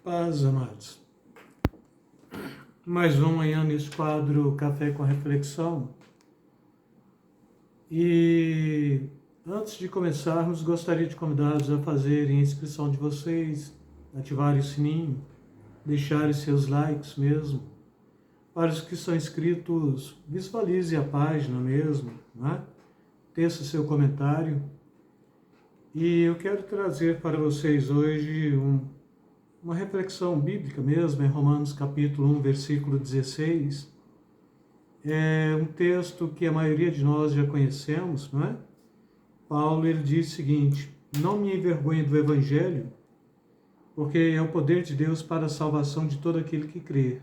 Paz, amados. Mais uma manhã nesse quadro Café com Reflexão. E antes de começarmos, gostaria de convidá-los a fazerem a inscrição de vocês, ativarem o sininho, deixarem seus likes mesmo. Para os que são inscritos, visualize a página mesmo, né? Teça seu comentário. E eu quero trazer para vocês hoje uma reflexão bíblica mesmo, em Romanos capítulo 1, versículo 16. É um texto que a maioria de nós já conhecemos, não é? Paulo, ele diz o seguinte: não me envergonhe do Evangelho, porque é o poder de Deus para a salvação de todo aquele que crê,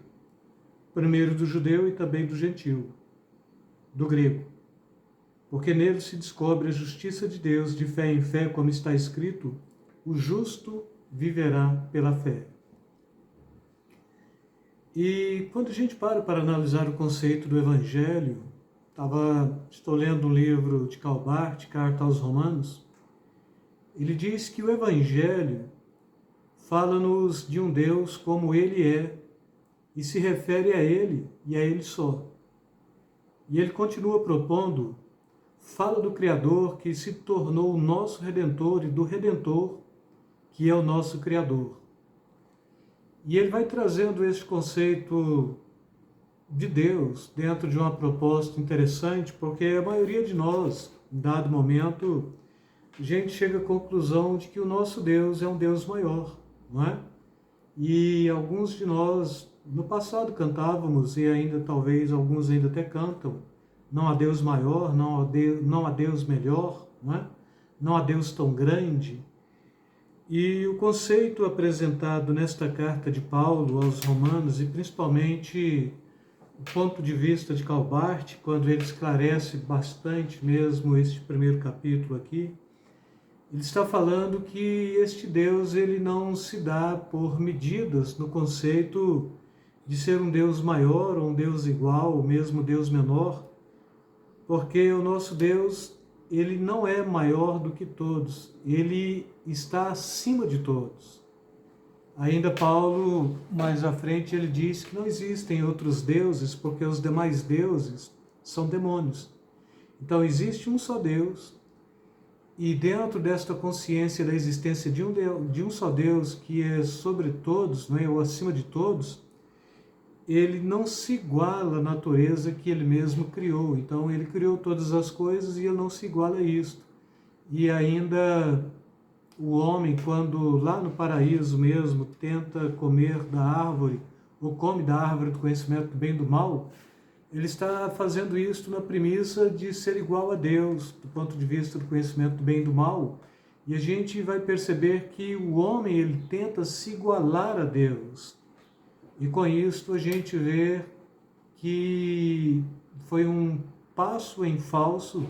primeiro do judeu e também do gentio, do grego. Porque nele se descobre a justiça de Deus de fé em fé, como está escrito, o justo viverá pela fé. E quando a gente para analisar o conceito do Evangelho, estou lendo um livro de Karl Barth, Carta aos Romanos, ele diz que o Evangelho fala-nos de um Deus como Ele é, e se refere a Ele e a Ele só. E ele continua propondo, fala do Criador que se tornou o nosso Redentor e do Redentor, que é o nosso Criador. E ele vai trazendo esse conceito de Deus dentro de uma proposta interessante, porque a maioria de nós, em dado momento, a gente chega à conclusão de que o nosso Deus é um Deus maior, não é? E alguns de nós, no passado, cantávamos, e ainda talvez alguns ainda até cantam, não há Deus maior, não há Deus melhor, não é? Não há Deus tão grande. E o conceito apresentado nesta carta de Paulo aos Romanos, e principalmente o ponto de vista de Karl Barth, quando ele esclarece bastante mesmo este primeiro capítulo aqui, ele está falando que este Deus ele não se dá por medidas no conceito de ser um Deus maior, ou um Deus igual, ou mesmo Deus menor, porque o nosso Deus, ele não é maior do que todos, ele está acima de todos. Ainda Paulo, mais à frente, ele diz que não existem outros deuses, porque os demais deuses são demônios. Então existe um só Deus, e dentro desta consciência da existência de um só Deus, que é sobre todos, não é, ou acima de todos, ele não se iguala à natureza que ele mesmo criou. Então ele criou todas as coisas e ele não se iguala a isto. E ainda o homem, quando lá no paraíso mesmo tenta comer da árvore, ou come da árvore do conhecimento do bem e do mal, ele está fazendo isso na premissa de ser igual a Deus, do ponto de vista do conhecimento do bem e do mal. E a gente vai perceber que o homem ele tenta se igualar a Deus. E com isso a gente vê que foi um passo em falso,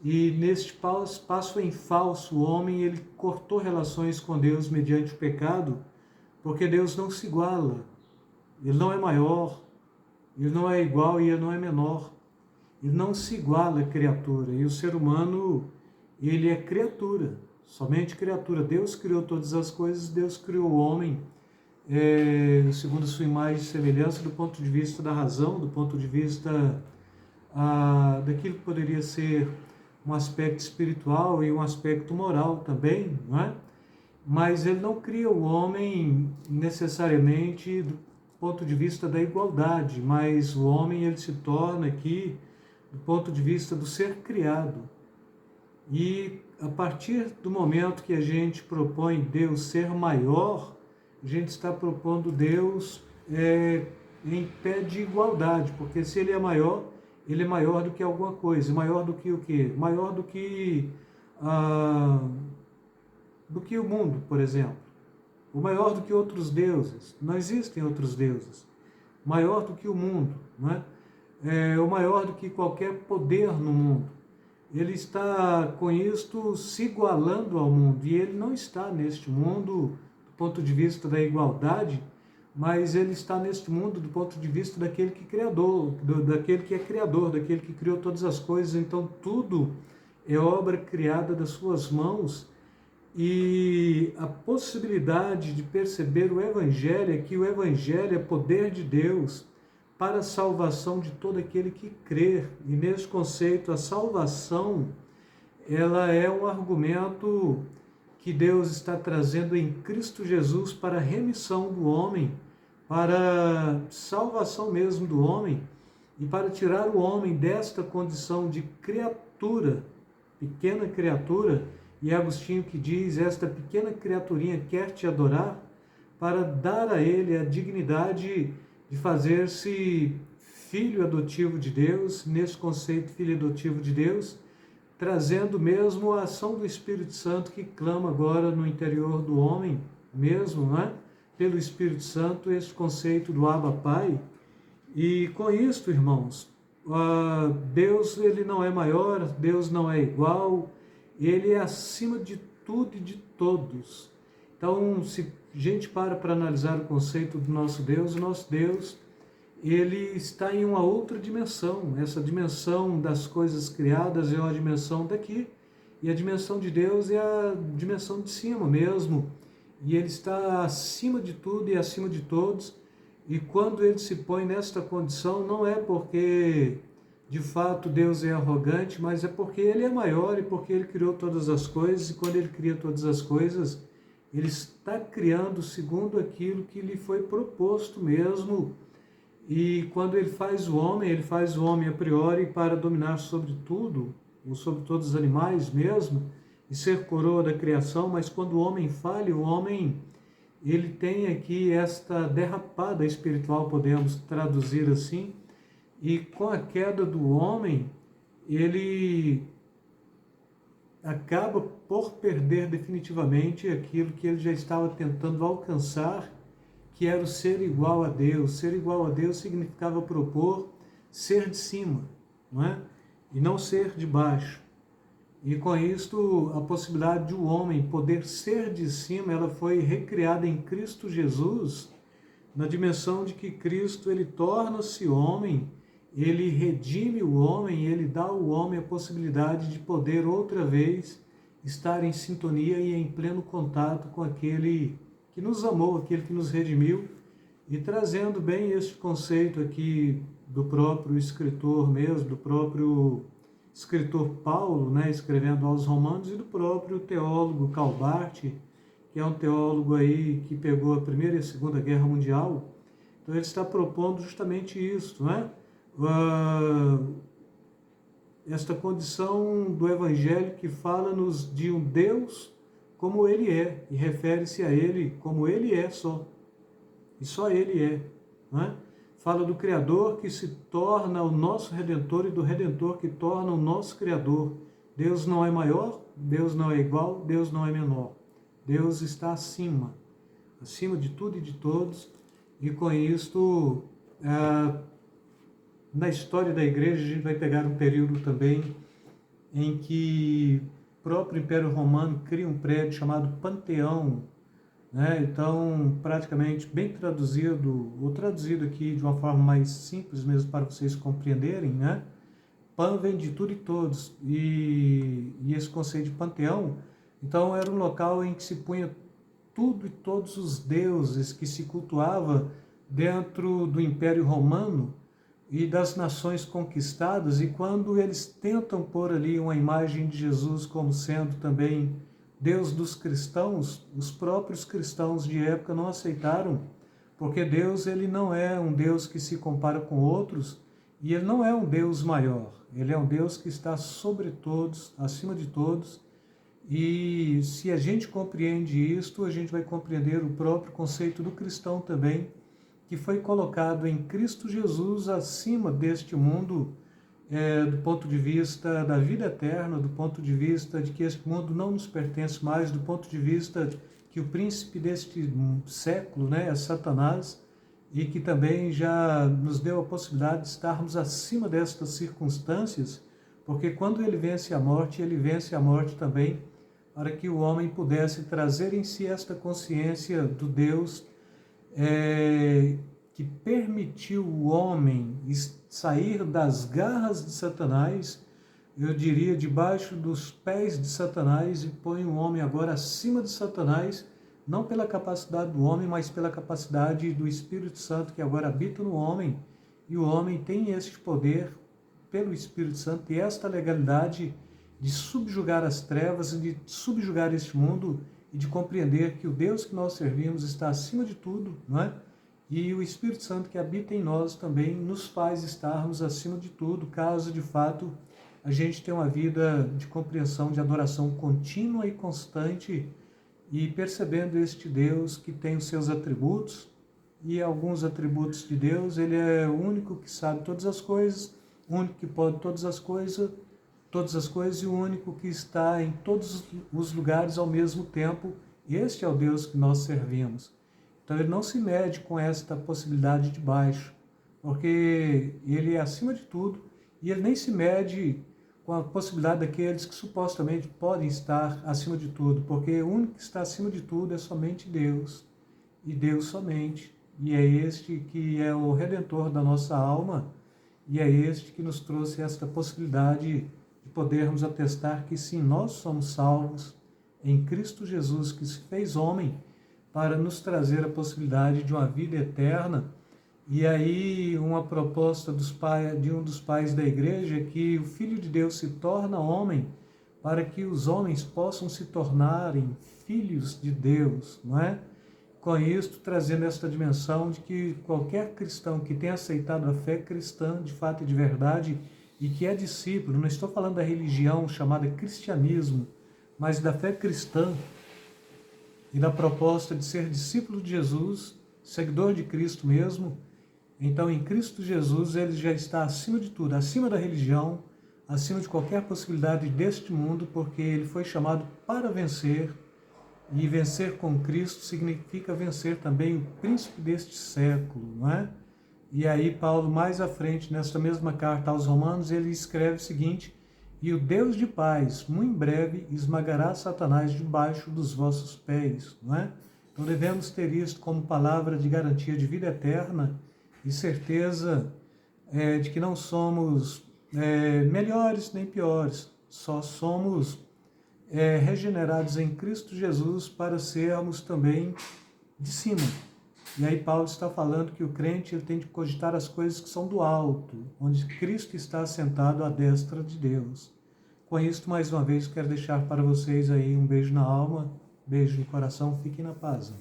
e neste passo em falso o homem ele cortou relações com Deus mediante o pecado, porque Deus não se iguala, ele não é maior, ele não é igual e ele não é menor, ele não se iguala à criatura, e o ser humano ele é criatura, somente criatura. Deus criou todas as coisas, Deus criou o homem segundo a sua imagem e semelhança, do ponto de vista da razão, do ponto de vista daquilo que poderia ser um aspecto espiritual e um aspecto moral também, não é? Mas ele não cria o homem necessariamente do ponto de vista da igualdade, mas o homem ele se torna aqui do ponto de vista do ser criado. E a partir do momento que a gente propõe Deus ser maior, a gente está propondo Deus em pé de igualdade, porque se ele é maior do que alguma coisa. Maior do que o quê? Maior do que o mundo, por exemplo. Ou maior do que outros deuses. Não existem outros deuses. Maior do que o mundo, não é? Ou maior do que qualquer poder no mundo. Ele está com isto se igualando ao mundo, e ele não está neste mundo ponto de vista da igualdade, mas ele está neste mundo do ponto de vista daquele que daquele que é criador, daquele que criou todas as coisas. Então tudo é obra criada das suas mãos, E a possibilidade de perceber o Evangelho é que o Evangelho é poder de Deus para a salvação de todo aquele que crer. E nesse conceito, a salvação, ela é um argumento que Deus está trazendo em Cristo Jesus para a remissão do homem, para a salvação mesmo do homem, e para tirar o homem desta condição de criatura, pequena criatura. E é Agostinho que diz: esta pequena criaturinha quer te adorar, para dar a ele a dignidade de fazer-se filho adotivo de Deus, nesse conceito filho adotivo de Deus, trazendo mesmo a ação do Espírito Santo que clama agora no interior do homem mesmo, né? Pelo Espírito Santo, esse conceito do Abba Pai. E com isto, irmãos, Deus, ele não é maior, Deus não é igual, ele é acima de tudo e de todos. Então, se a gente para analisar o conceito do nosso Deus, o nosso Deus, ele está em uma outra dimensão. Essa dimensão das coisas criadas é uma dimensão daqui, e a dimensão de Deus é a dimensão de cima mesmo. E ele está acima de tudo e acima de todos. E quando ele se põe nesta condição, não é porque de fato Deus é arrogante, mas é porque ele é maior e porque ele criou todas as coisas. E quando ele cria todas as coisas, ele está criando segundo aquilo que lhe foi proposto mesmo. E quando ele faz o homem a priori para dominar sobre tudo, ou sobre todos os animais mesmo, e ser coroa da criação. Mas quando o homem falha, o homem, ele tem aqui esta derrapada espiritual, podemos traduzir assim, e com a queda do homem, ele acaba por perder definitivamente aquilo que ele já estava tentando alcançar, que era o ser igual a Deus. Ser igual a Deus significava propor ser de cima, não é? E não ser de baixo. E com isto, a possibilidade de o homem poder ser de cima, ela foi recriada em Cristo Jesus, na dimensão de que Cristo, ele torna-se homem, ele redime o homem, ele dá ao homem a possibilidade de poder outra vez estar em sintonia e em pleno contato com aquele que nos amou, aquele que nos redimiu, e trazendo bem este conceito aqui do próprio escritor mesmo, do próprio escritor Paulo, né, escrevendo aos Romanos, e do próprio teólogo Calbart, que é um teólogo aí que pegou a Primeira e a Segunda Guerra Mundial. Então ele está propondo justamente isso, né? Esta condição do Evangelho que fala-nos de um Deus como ele é, e refere-se a ele como ele é só, e só ele é, né? Fala do Criador que se torna o nosso Redentor e do Redentor que torna o nosso Criador. Deus não é maior, Deus não é igual, Deus não é menor. Deus está acima de tudo e de todos. E com isto, na história da igreja, a gente vai pegar um período também em que o próprio Império Romano cria um prédio chamado Panteão, né? Então, praticamente bem traduzido, ou traduzido aqui de uma forma mais simples mesmo para vocês compreenderem, né? Pan vem de tudo e todos, e esse conceito de panteão, então era um local em que se punha tudo e todos os deuses que se cultuava dentro do Império Romano e das nações conquistadas. E quando eles tentam pôr ali uma imagem de Jesus como sendo também Deus dos cristãos, os próprios cristãos de época não aceitaram, porque Deus, ele não é um Deus que se compara com outros, e ele não é um Deus maior, ele é um Deus que está sobre todos, acima de todos. E se a gente compreende isto, a gente vai compreender o próprio conceito do cristão também, que foi colocado em Cristo Jesus acima deste mundo, do ponto de vista da vida eterna, do ponto de vista de que este mundo não nos pertence mais, do ponto de vista que o príncipe deste século, né, é Satanás, e que também já nos deu a possibilidade de estarmos acima destas circunstâncias, porque quando ele vence a morte também, para que o homem pudesse trazer em si esta consciência do Deus que permitiu o homem sair das garras de Satanás, eu diria, debaixo dos pés de Satanás e põe o homem agora acima de Satanás, não pela capacidade do homem, mas pela capacidade do Espírito Santo que agora habita no homem, e o homem tem este poder pelo Espírito Santo e esta legalidade de subjugar as trevas e de subjugar este mundo e de compreender que o Deus que nós servimos está acima de tudo, não é? E o Espírito Santo que habita em nós também nos faz estarmos acima de tudo, caso de fato a gente tenha uma vida de compreensão, de adoração contínua e constante e percebendo este Deus que tem os seus atributos e alguns atributos de Deus. Ele é o único que sabe todas as coisas, o único que pode todas as coisas e o único que está em todos os lugares ao mesmo tempo. Este é o Deus que nós servimos. Então ele não se mede com esta possibilidade de baixo, porque ele é acima de tudo e ele nem se mede com a possibilidade daqueles que supostamente podem estar acima de tudo, porque o único que está acima de tudo é somente Deus, e Deus somente, e é este que é o Redentor da nossa alma, e é este que nos trouxe esta possibilidade de podermos atestar que sim, nós somos salvos em Cristo Jesus, que se fez homem, para nos trazer a possibilidade de uma vida eterna. E aí uma proposta de um dos pais da igreja é que o Filho de Deus se torna homem para que os homens possam se tornarem filhos de Deus, não é? Com isto, trazendo esta dimensão de que qualquer cristão que tenha aceitado a fé cristã, de fato e de verdade, e que é discípulo, não estou falando da religião chamada cristianismo, mas da fé cristã, e da proposta de ser discípulo de Jesus, seguidor de Cristo mesmo, então em Cristo Jesus ele já está acima de tudo, acima da religião, acima de qualquer possibilidade deste mundo, porque ele foi chamado para vencer, e vencer com Cristo significa vencer também o príncipe deste século, não é? E aí Paulo, mais à frente, nesta mesma carta aos Romanos, ele escreve o seguinte: e o Deus de paz, muito em breve, esmagará Satanás debaixo dos vossos pés, não é? Então devemos ter isto como palavra de garantia de vida eterna e certeza de que não somos melhores nem piores, só somos regenerados em Cristo Jesus para sermos também de cima. E aí Paulo está falando que o crente ele tem de cogitar as coisas que são do alto, onde Cristo está assentado à destra de Deus. Com isso, mais uma vez, quero deixar para vocês aí um beijo na alma, beijo no coração, fiquem na paz.